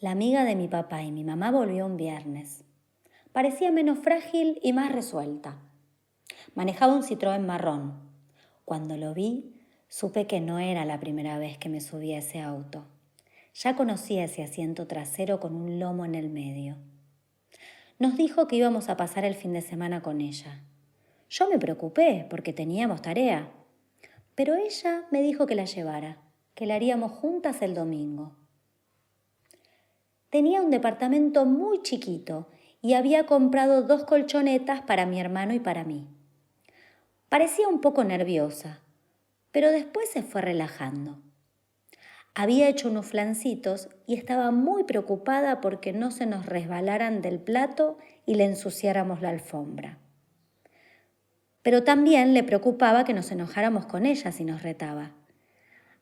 La amiga de mi papá y mi mamá volvió un viernes. Parecía menos frágil y más resuelta. Manejaba un Citroën marrón. Cuando lo vi, supe que no era la primera vez que me subía a ese auto. Ya conocía ese asiento trasero con un lomo en el medio. Nos dijo que íbamos a pasar el fin de semana con ella. Yo me preocupé porque teníamos tarea, pero ella me dijo que la llevara, que la haríamos juntas el domingo. Tenía un departamento muy chiquito y había comprado 2 colchonetas para mi hermano y para mí. Parecía un poco nerviosa, pero después se fue relajando. Había hecho unos flancitos y estaba muy preocupada porque no se nos resbalaran del plato y le ensuciáramos la alfombra. Pero también le preocupaba que nos enojáramos con ella si nos retaba.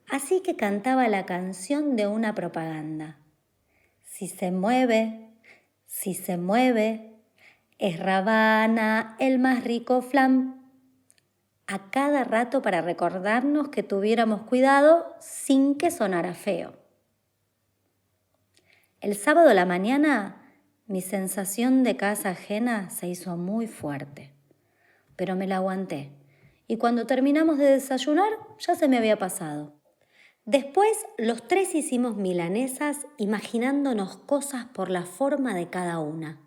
Así que cantaba la canción de una propaganda. Si se mueve, es Rabana el más rico flan. A cada rato para recordarnos que tuviéramos cuidado sin que sonara feo. El sábado a la mañana mi sensación de casa ajena se hizo muy fuerte, pero me la aguanté y cuando terminamos de desayunar ya se me había pasado. Después los 3 hicimos milanesas imaginándonos cosas por la forma de cada una.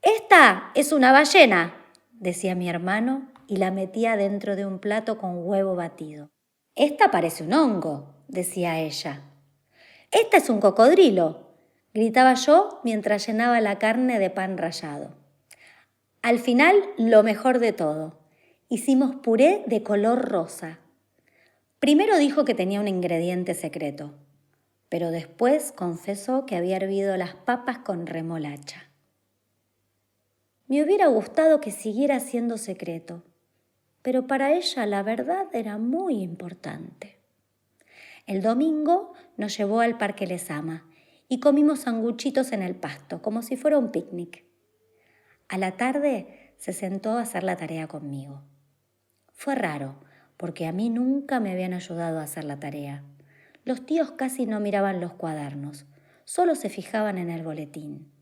«Esta es una ballena», decía mi hermano y la metía dentro de un plato con huevo batido. «Esta parece un hongo», decía ella. «Esta es un cocodrilo», gritaba yo mientras llenaba la carne de pan rallado. Al final, lo mejor de todo, hicimos puré de color rosa. Primero dijo que tenía un ingrediente secreto, pero después confesó que había hervido las papas con remolacha. Me hubiera gustado que siguiera siendo secreto, pero para ella la verdad era muy importante. El domingo nos llevó al Parque Lezama y comimos sanguchitos en el pasto, como si fuera un picnic. A la tarde se sentó a hacer la tarea conmigo. Fue raro, porque a mí nunca me habían ayudado a hacer la tarea. Los tíos casi no miraban los cuadernos, solo se fijaban en el boletín,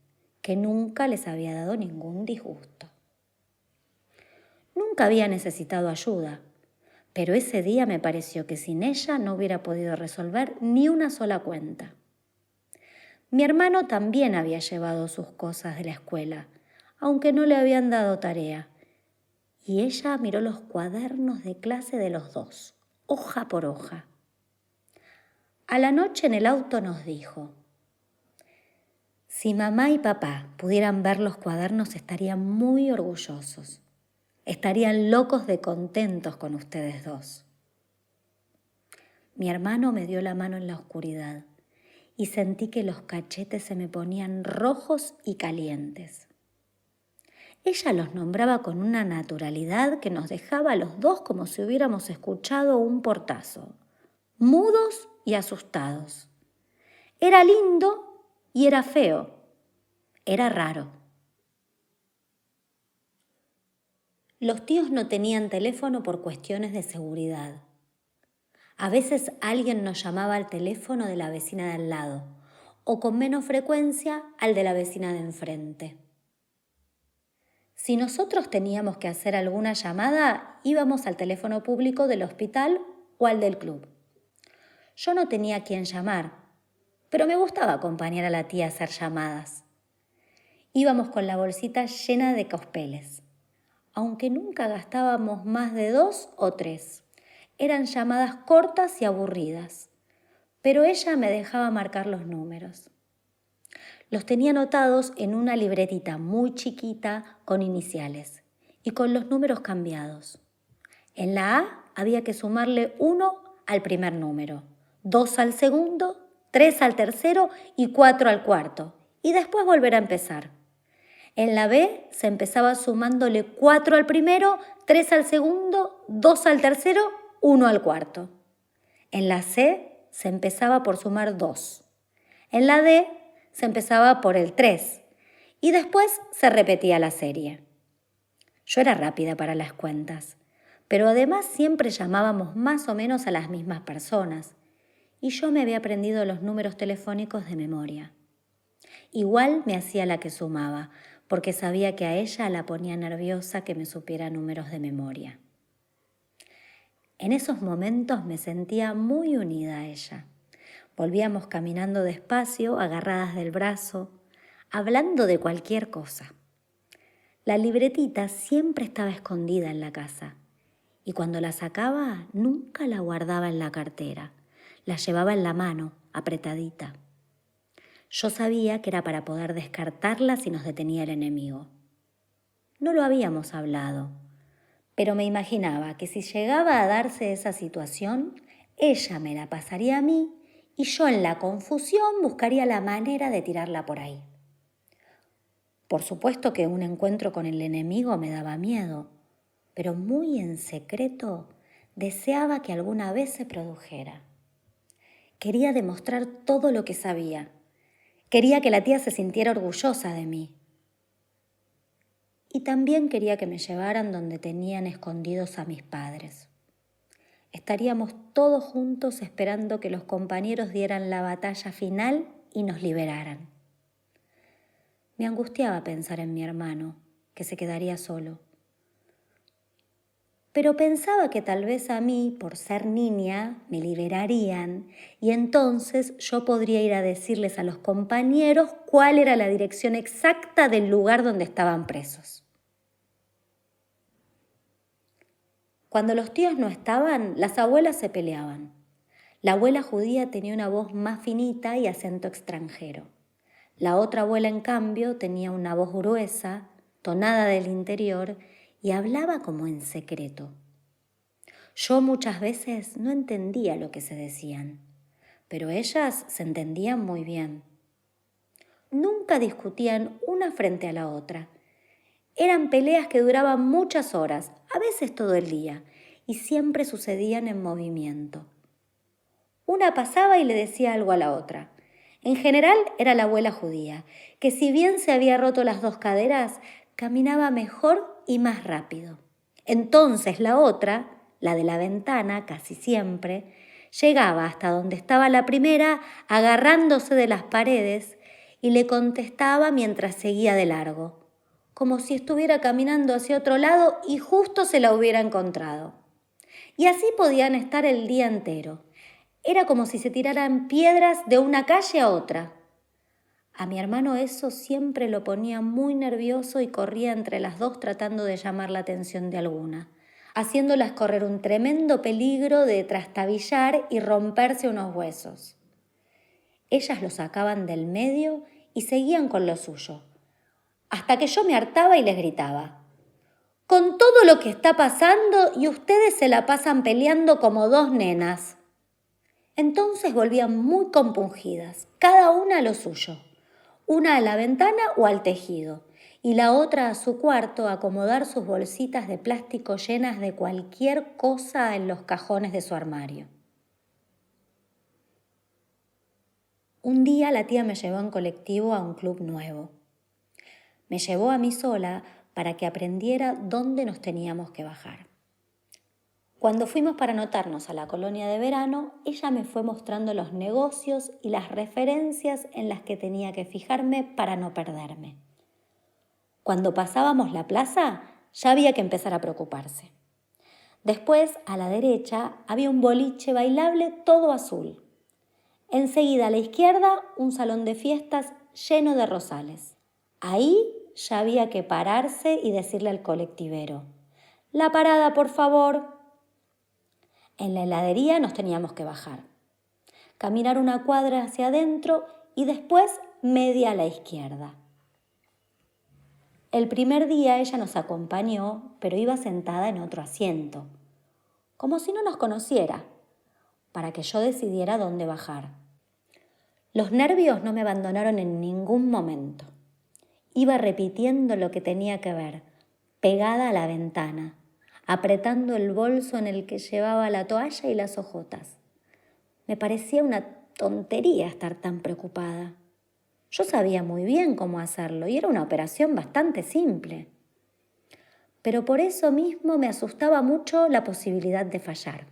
que nunca les había dado ningún disgusto. Nunca había necesitado ayuda, pero ese día me pareció que sin ella no hubiera podido resolver ni una sola cuenta. Mi hermano también había llevado sus cosas de la escuela, aunque no le habían dado tarea, y ella miró los cuadernos de clase de los dos, hoja por hoja. A la noche en el auto nos dijo: «Si mamá y papá pudieran ver los cuadernos estarían muy orgullosos. Estarían locos de contentos con ustedes dos». Mi hermano me dio la mano en la oscuridad y sentí que los cachetes se me ponían rojos y calientes. Ella los nombraba con una naturalidad que nos dejaba a los dos como si hubiéramos escuchado un portazo, mudos y asustados. Era lindo y era feo. Era raro. Los tíos no tenían teléfono por cuestiones de seguridad. A veces alguien nos llamaba al teléfono de la vecina de al lado o con menos frecuencia al de la vecina de enfrente. Si nosotros teníamos que hacer alguna llamada, íbamos al teléfono público del hospital o al del club. Yo no tenía a quién llamar, pero me gustaba acompañar a la tía a hacer llamadas. Íbamos con la bolsita llena de cospeles, aunque nunca gastábamos más de 2 o 3. Eran llamadas cortas y aburridas, pero ella me dejaba marcar los números. Los tenía anotados en una libretita muy chiquita con iniciales y con los números cambiados. En la A había que sumarle 1 al primer número, 2 al segundo, 3 al tercero y 4 al cuarto, y después volver a empezar. En la B se empezaba sumándole 4 al primero, 3 al segundo, 2 al tercero, 1 al cuarto. En la C se empezaba por sumar 2. En la D se empezaba por el 3 y después se repetía la serie. Yo era rápida para las cuentas, pero además siempre llamábamos más o menos a las mismas personas y yo me había aprendido los números telefónicos de memoria. Igual me hacía la que sumaba, porque sabía que a ella la ponía nerviosa que me supiera números de memoria. En esos momentos me sentía muy unida a ella. Volvíamos caminando despacio, agarradas del brazo, hablando de cualquier cosa. La libretita siempre estaba escondida en la casa y cuando la sacaba nunca la guardaba en la cartera, la llevaba en la mano, apretadita. Yo sabía que era para poder descartarla si nos detenía el enemigo. No lo habíamos hablado, pero me imaginaba que si llegaba a darse esa situación, ella me la pasaría a mí y yo en la confusión buscaría la manera de tirarla por ahí. Por supuesto que un encuentro con el enemigo me daba miedo, pero muy en secreto deseaba que alguna vez se produjera. Quería demostrar todo lo que sabía. Quería que la tía se sintiera orgullosa de mí. Y también quería que me llevaran donde tenían escondidos a mis padres. Estaríamos todos juntos esperando que los compañeros dieran la batalla final y nos liberaran. Me angustiaba pensar en mi hermano, que se quedaría solo. Pero pensaba que tal vez a mí, por ser niña, me liberarían y entonces yo podría ir a decirles a los compañeros cuál era la dirección exacta del lugar donde estaban presos. Cuando los tíos no estaban, las abuelas se peleaban. La abuela judía tenía una voz más finita y acento extranjero. La otra abuela, en cambio, tenía una voz gruesa, tonada del interior, y hablaba como en secreto. Yo muchas veces no entendía lo que se decían, pero ellas se entendían muy bien. Nunca discutían una frente a la otra. Eran peleas que duraban muchas horas, a veces todo el día, y siempre sucedían en movimiento. Una pasaba y le decía algo a la otra. En general era la abuela judía, que si bien se había roto las dos caderas, caminaba mejor y más rápido. Entonces la otra, la de la ventana, casi siempre, llegaba hasta donde estaba la primera, agarrándose de las paredes, y le contestaba mientras seguía de largo, como si estuviera caminando hacia otro lado y justo se la hubiera encontrado. Y así podían estar el día entero. Era como si se tiraran piedras de una calle a otra. A mi hermano eso siempre lo ponía muy nervioso y corría entre las dos tratando de llamar la atención de alguna, haciéndolas correr un tremendo peligro de trastabillar y romperse unos huesos. Ellas lo sacaban del medio y seguían con lo suyo, hasta que yo me hartaba y les gritaba: «Con todo lo que está pasando y ustedes se la pasan peleando como dos nenas». Entonces volvían muy compungidas, cada una a lo suyo, una a la ventana o al tejido, y la otra a su cuarto a acomodar sus bolsitas de plástico llenas de cualquier cosa en los cajones de su armario. Un día la tía me llevó en colectivo a un club nuevo. Me llevó a mí sola para que aprendiera dónde nos teníamos que bajar. Cuando fuimos para anotarnos a la colonia de verano, ella me fue mostrando los negocios y las referencias en las que tenía que fijarme para no perderme. Cuando pasábamos la plaza, ya había que empezar a preocuparse. Después, a la derecha, había un boliche bailable todo azul. Enseguida, a la izquierda, un salón de fiestas lleno de rosales. Ahí ya había que pararse y decirle al colectivero: «La parada, por favor». En la heladería nos teníamos que bajar, caminar una cuadra hacia adentro y después media a la izquierda. El primer día ella nos acompañó, pero iba sentada en otro asiento, como si no nos conociera, para que yo decidiera dónde bajar. Los nervios no me abandonaron en ningún momento. Iba repitiendo lo que tenía que ver, pegada a la ventana, apretando el bolso en el que llevaba la toalla y las hojotas. Me parecía una tontería estar tan preocupada. Yo sabía muy bien cómo hacerlo y era una operación bastante simple. Pero por eso mismo me asustaba mucho la posibilidad de fallar.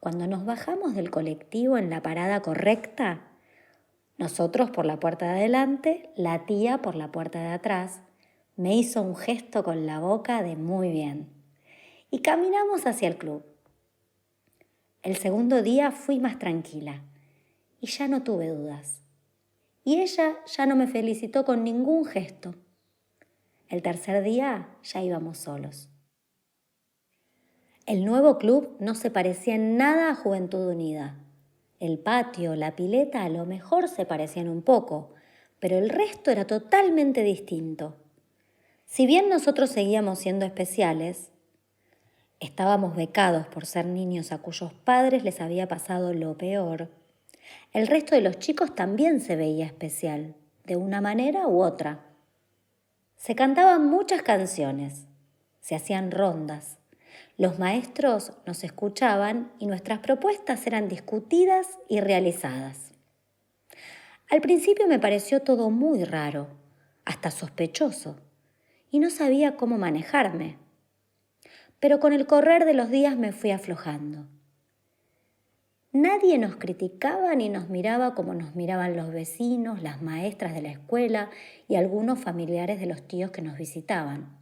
Cuando nos bajamos del colectivo en la parada correcta, nosotros por la puerta de adelante, la tía por la puerta de atrás, me hizo un gesto con la boca de muy bien. Y caminamos hacia el club. El segundo día fui más tranquila y ya no tuve dudas. Y ella ya no me felicitó con ningún gesto. El tercer día ya íbamos solos. El nuevo club no se parecía en nada a Juventud Unida. El patio, la pileta a lo mejor se parecían un poco, pero el resto era totalmente distinto. Si bien nosotros seguíamos siendo especiales, estábamos becados por ser niños a cuyos padres les había pasado lo peor, el resto de los chicos también se veía especial, de una manera u otra. Se cantaban muchas canciones, se hacían rondas. Los maestros nos escuchaban y nuestras propuestas eran discutidas y realizadas. Al principio me pareció todo muy raro, hasta sospechoso, y no sabía cómo manejarme. Pero con el correr de los días me fui aflojando. Nadie nos criticaba ni nos miraba como nos miraban los vecinos, las maestras de la escuela y algunos familiares de los tíos que nos visitaban.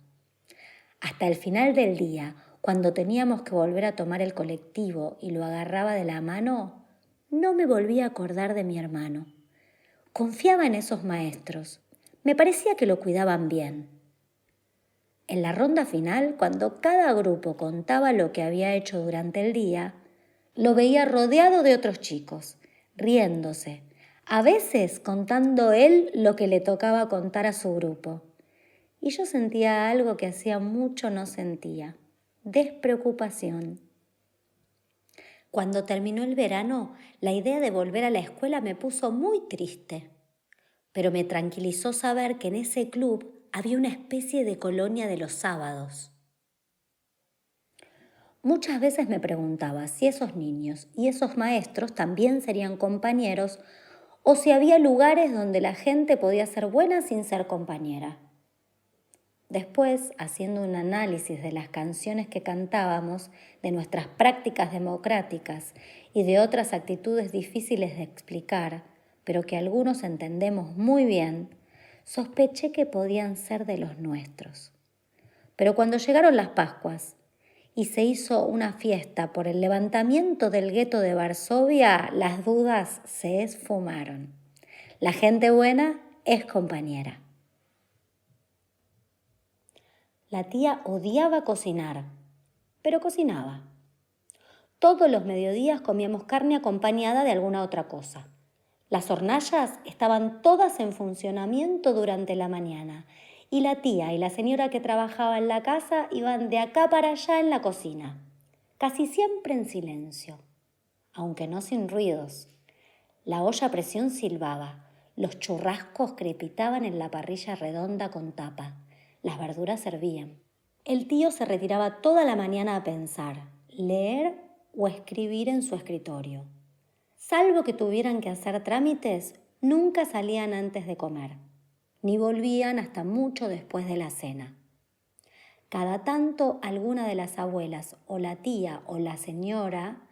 Hasta el final del día, cuando teníamos que volver a tomar el colectivo y lo agarraba de la mano, no me volví a acordar de mi hermano. Confiaba en esos maestros. Me parecía que lo cuidaban bien. En la ronda final, cuando cada grupo contaba lo que había hecho durante el día, lo veía rodeado de otros chicos, riéndose, a veces contando él lo que le tocaba contar a su grupo. Y yo sentía algo que hacía mucho no sentía, despreocupación. Cuando terminó el verano, la idea de volver a la escuela me puso muy triste, pero me tranquilizó saber que en ese club había una especie de colonia de los sábados. Muchas veces me preguntaba si esos niños y esos maestros también serían compañeros o si había lugares donde la gente podía ser buena sin ser compañera. Después, haciendo un análisis de las canciones que cantábamos, de nuestras prácticas democráticas y de otras actitudes difíciles de explicar, pero que algunos entendemos muy bien, sospeché que podían ser de los nuestros. Pero cuando llegaron las Pascuas y se hizo una fiesta por el levantamiento del gueto de Varsovia, las dudas se esfumaron. La gente buena es compañera. La tía odiaba cocinar, pero cocinaba. Todos los mediodías comíamos carne acompañada de alguna otra cosa. Las hornallas estaban todas en funcionamiento durante la mañana y la tía y la señora que trabajaba en la casa iban de acá para allá en la cocina, casi siempre en silencio, aunque no sin ruidos. La olla a presión silbaba, los churrascos crepitaban en la parrilla redonda con tapa, las verduras hervían. El tío se retiraba toda la mañana a pensar, leer o escribir en su escritorio. Salvo que tuvieran que hacer trámites, nunca salían antes de comer, ni volvían hasta mucho después de la cena. Cada tanto alguna de las abuelas o la tía o la señora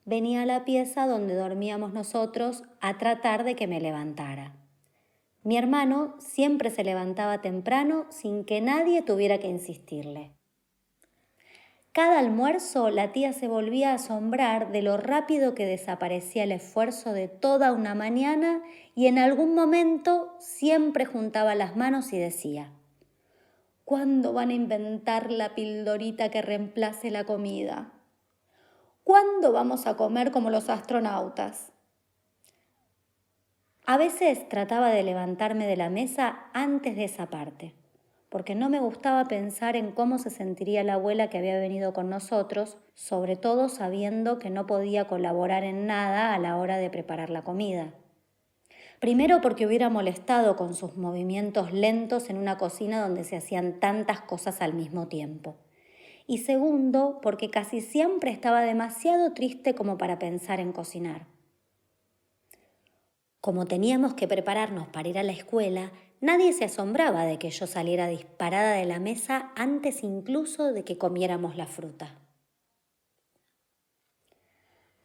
venía a la pieza donde dormíamos nosotros a tratar de que me levantara. Mi hermano siempre se levantaba temprano sin que nadie tuviera que insistirle. Cada almuerzo la tía se volvía a asombrar de lo rápido que desaparecía el esfuerzo de toda una mañana y en algún momento siempre juntaba las manos y decía: ¿cuándo van a inventar la pildorita que reemplace la comida? ¿Cuándo vamos a comer como los astronautas? A veces trataba de levantarme de la mesa antes de esa parte, porque no me gustaba pensar en cómo se sentiría la abuela que había venido con nosotros, sobre todo sabiendo que no podía colaborar en nada a la hora de preparar la comida. Primero porque hubiera molestado con sus movimientos lentos en una cocina donde se hacían tantas cosas al mismo tiempo. Y segundo porque casi siempre estaba demasiado triste como para pensar en cocinar. Como teníamos que prepararnos para ir a la escuela, nadie se asombraba de que yo saliera disparada de la mesa antes incluso de que comiéramos la fruta.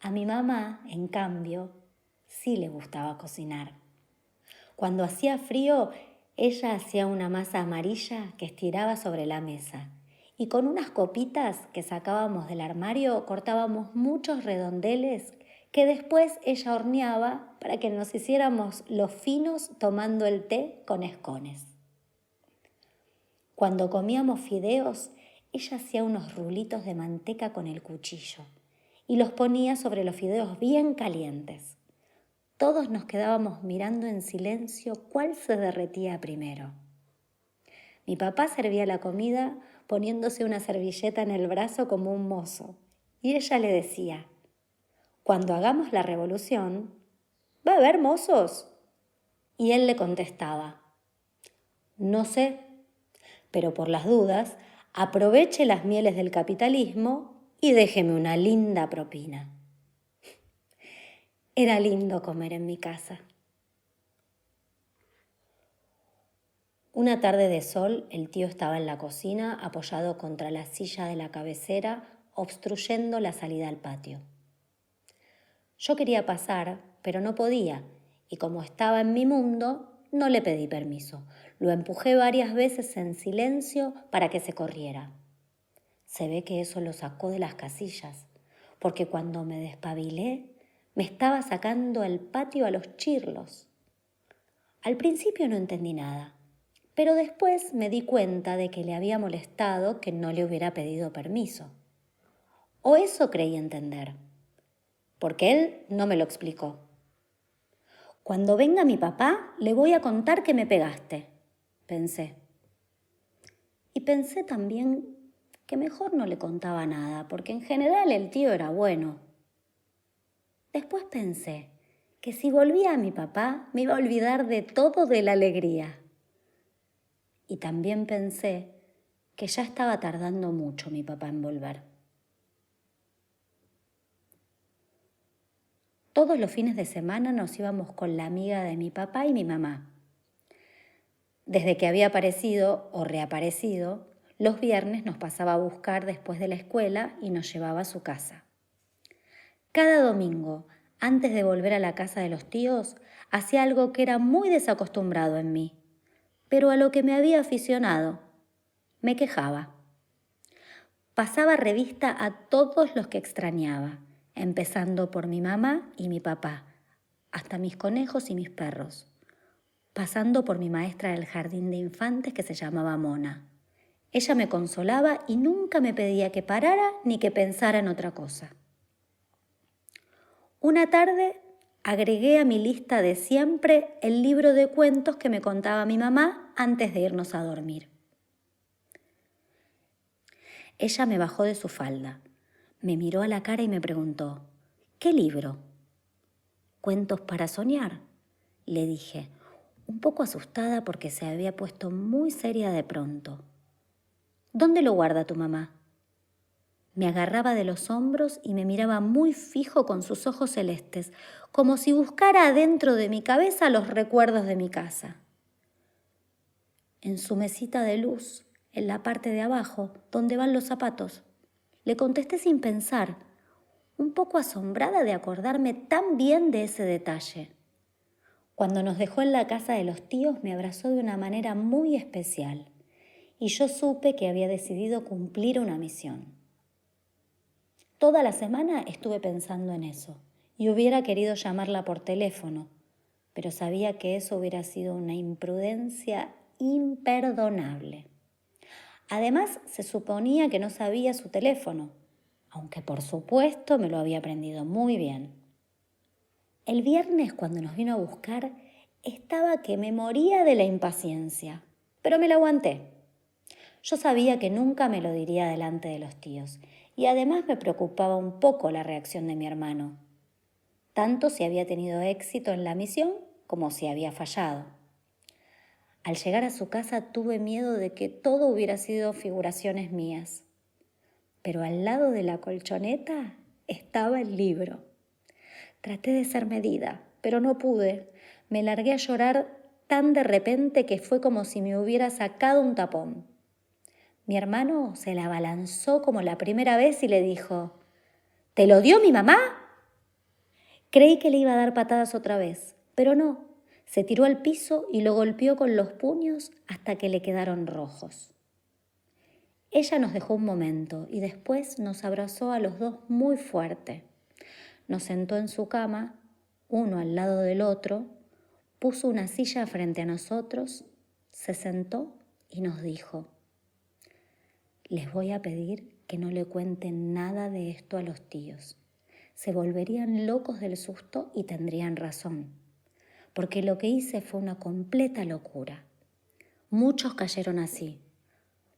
A mi mamá, en cambio, sí le gustaba cocinar. Cuando hacía frío, ella hacía una masa amarilla que estiraba sobre la mesa y con unas copitas que sacábamos del armario cortábamos muchos redondeles que después ella horneaba para que nos hiciéramos los finos tomando el té con escones. Cuando comíamos fideos, ella hacía unos rulitos de manteca con el cuchillo y los ponía sobre los fideos bien calientes. Todos nos quedábamos mirando en silencio cuál se derretía primero. Mi papá servía la comida poniéndose una servilleta en el brazo como un mozo y ella le decía: «Cuando hagamos la revolución, ¿va a haber mozos?». Y él le contestaba: «No sé, pero por las dudas, aproveche las mieles del capitalismo y déjeme una linda propina». Era lindo comer en mi casa. Una tarde de sol, el tío estaba en la cocina apoyado contra la silla de la cabecera, obstruyendo la salida al patio. Yo quería pasar, pero no podía, y como estaba en mi mundo, no le pedí permiso. Lo empujé varias veces en silencio para que se corriera. Se ve que eso lo sacó de las casillas, porque cuando me despabilé, me estaba sacando al patio a los chirlos. Al principio no entendí nada, pero después me di cuenta de que le había molestado que no le hubiera pedido permiso. O eso creí entender, porque él no me lo explicó. «Cuando venga mi papá, le voy a contar que me pegaste», pensé. Y pensé también que mejor no le contaba nada, porque en general el tío era bueno. Después pensé que si volvía a mi papá me iba a olvidar de todo de la alegría. Y también pensé que ya estaba tardando mucho mi papá en volver. Todos los fines de semana nos íbamos con la amiga de mi papá y mi mamá. Desde que había aparecido o reaparecido, los viernes nos pasaba a buscar después de la escuela y nos llevaba a su casa. Cada domingo, antes de volver a la casa de los tíos, hacía algo que era muy desacostumbrado en mí, pero a lo que me había aficionado. Me quejaba. Pasaba revista a todos los que extrañaba, empezando por mi mamá y mi papá, hasta mis conejos y mis perros, pasando por mi maestra del jardín de infantes que se llamaba Mona. Ella me consolaba y nunca me pedía que parara ni que pensara en otra cosa. Una tarde agregué a mi lista de siempre el libro de cuentos que me contaba mi mamá antes de irnos a dormir. Ella me bajó de su falda, me miró a la cara y me preguntó: «¿Qué libro?». «Cuentos para soñar», le dije, un poco asustada porque se había puesto muy seria de pronto. «¿Dónde lo guarda tu mamá?». Me agarraba de los hombros y me miraba muy fijo con sus ojos celestes, como si buscara adentro de mi cabeza los recuerdos de mi casa. «En su mesita de luz, en la parte de abajo, donde van los zapatos», le contesté sin pensar, un poco asombrada de acordarme tan bien de ese detalle. Cuando nos dejó en la casa de los tíos, me abrazó de una manera muy especial y yo supe que había decidido cumplir una misión. Toda la semana estuve pensando en eso y hubiera querido llamarla por teléfono, pero sabía que eso hubiera sido una imprudencia imperdonable. Además, se suponía que no sabía su teléfono, aunque por supuesto me lo había aprendido muy bien. El viernes, cuando nos vino a buscar, estaba que me moría de la impaciencia, pero me la aguanté. Yo sabía que nunca me lo diría delante de los tíos y además me preocupaba un poco la reacción de mi hermano, tanto si había tenido éxito en la misión como si había fallado. Al llegar a su casa tuve miedo de que todo hubiera sido figuraciones mías, pero al lado de la colchoneta estaba el libro. Traté de ser medida, pero no pude. Me largué a llorar tan de repente que fue como si me hubiera sacado un tapón. Mi hermano se la abalanzó como la primera vez y le dijo: «¿Te lo dio mi mamá?». Creí que le iba a dar patadas otra vez, pero no. Se tiró al piso y lo golpeó con los puños hasta que le quedaron rojos. Ella nos dejó un momento y después nos abrazó a los dos muy fuerte. Nos sentó en su cama, uno al lado del otro, puso una silla frente a nosotros, se sentó y nos dijo: les voy a pedir que no le cuenten nada de esto a los tíos. Se volverían locos del susto y tendrían razón, porque lo que hice fue una completa locura. Muchos cayeron así,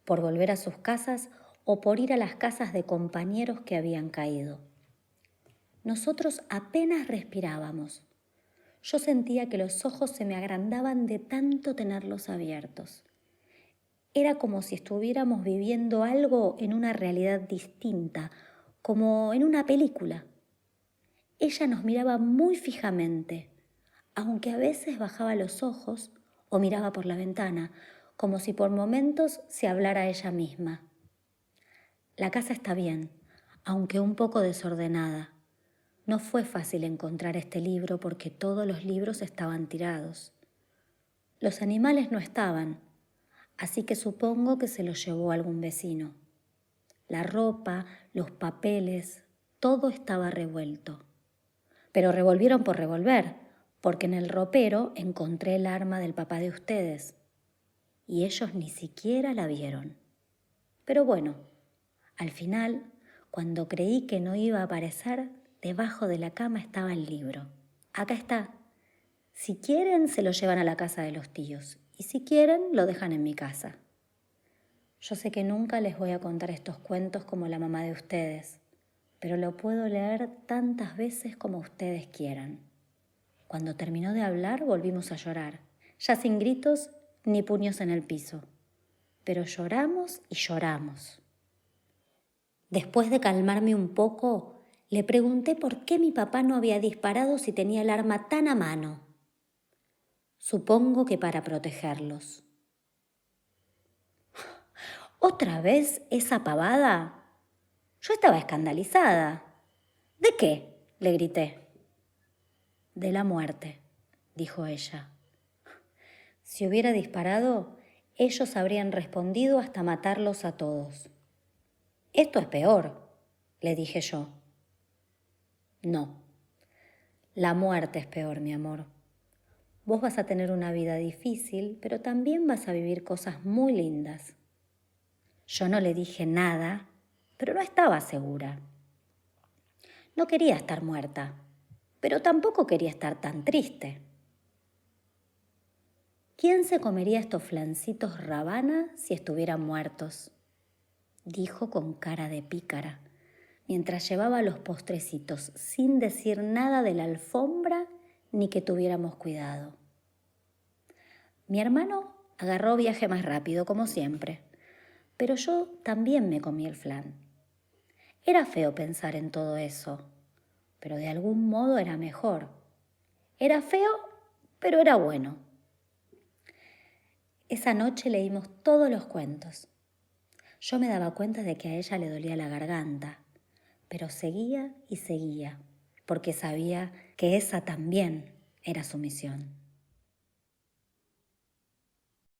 por volver a sus casas o por ir a las casas de compañeros que habían caído. Nosotros apenas respirábamos. Yo sentía que los ojos se me agrandaban de tanto tenerlos abiertos. Era como si estuviéramos viviendo algo en una realidad distinta, como en una película. Ella nos miraba muy fijamente, aunque a veces bajaba los ojos o miraba por la ventana, como si por momentos se hablara a ella misma. La casa está bien, aunque un poco desordenada. No fue fácil encontrar este libro porque todos los libros estaban tirados. Los animales no estaban, así que supongo que se los llevó algún vecino. La ropa, los papeles, todo estaba revuelto. Pero revolvieron por revolver, porque en el ropero encontré el arma del papá de ustedes. Y ellos ni siquiera la vieron. Pero bueno, al final, cuando creí que no iba a aparecer, debajo de la cama estaba el libro. Acá está. Si quieren, se lo llevan a la casa de los tíos. Y si quieren, lo dejan en mi casa. Yo sé que nunca les voy a contar estos cuentos como la mamá de ustedes, pero lo puedo leer tantas veces como ustedes quieran. Cuando terminó de hablar, volvimos a llorar, ya sin gritos ni puños en el piso. Pero lloramos y lloramos. Después de calmarme un poco, le pregunté por qué mi papá no había disparado si tenía el arma tan a mano. Supongo que para protegerlos. ¿Otra vez esa pavada? Yo estaba escandalizada. ¿De qué?, le grité. De la muerte, dijo ella. Si hubiera disparado, ellos habrían respondido hasta matarlos a todos. Esto es peor, le dije yo. No, la muerte es peor, mi amor. Vos vas a tener una vida difícil, pero también vas a vivir cosas muy lindas. Yo no le dije nada, pero no estaba segura. No quería estar muerta, pero tampoco quería estar tan triste. ¿Quién se comería estos flancitos Rabana si estuvieran muertos?, dijo con cara de pícara, mientras llevaba los postrecitos sin decir nada de la alfombra ni que tuviéramos cuidado. Mi hermano agarró viaje más rápido, como siempre, pero yo también me comí el flan. Era feo pensar en todo eso, pero de algún modo era mejor. Era feo, pero era bueno. Esa noche leímos todos los cuentos. Yo me daba cuenta de que a ella le dolía la garganta, pero seguía y seguía, porque sabía que esa también era su misión.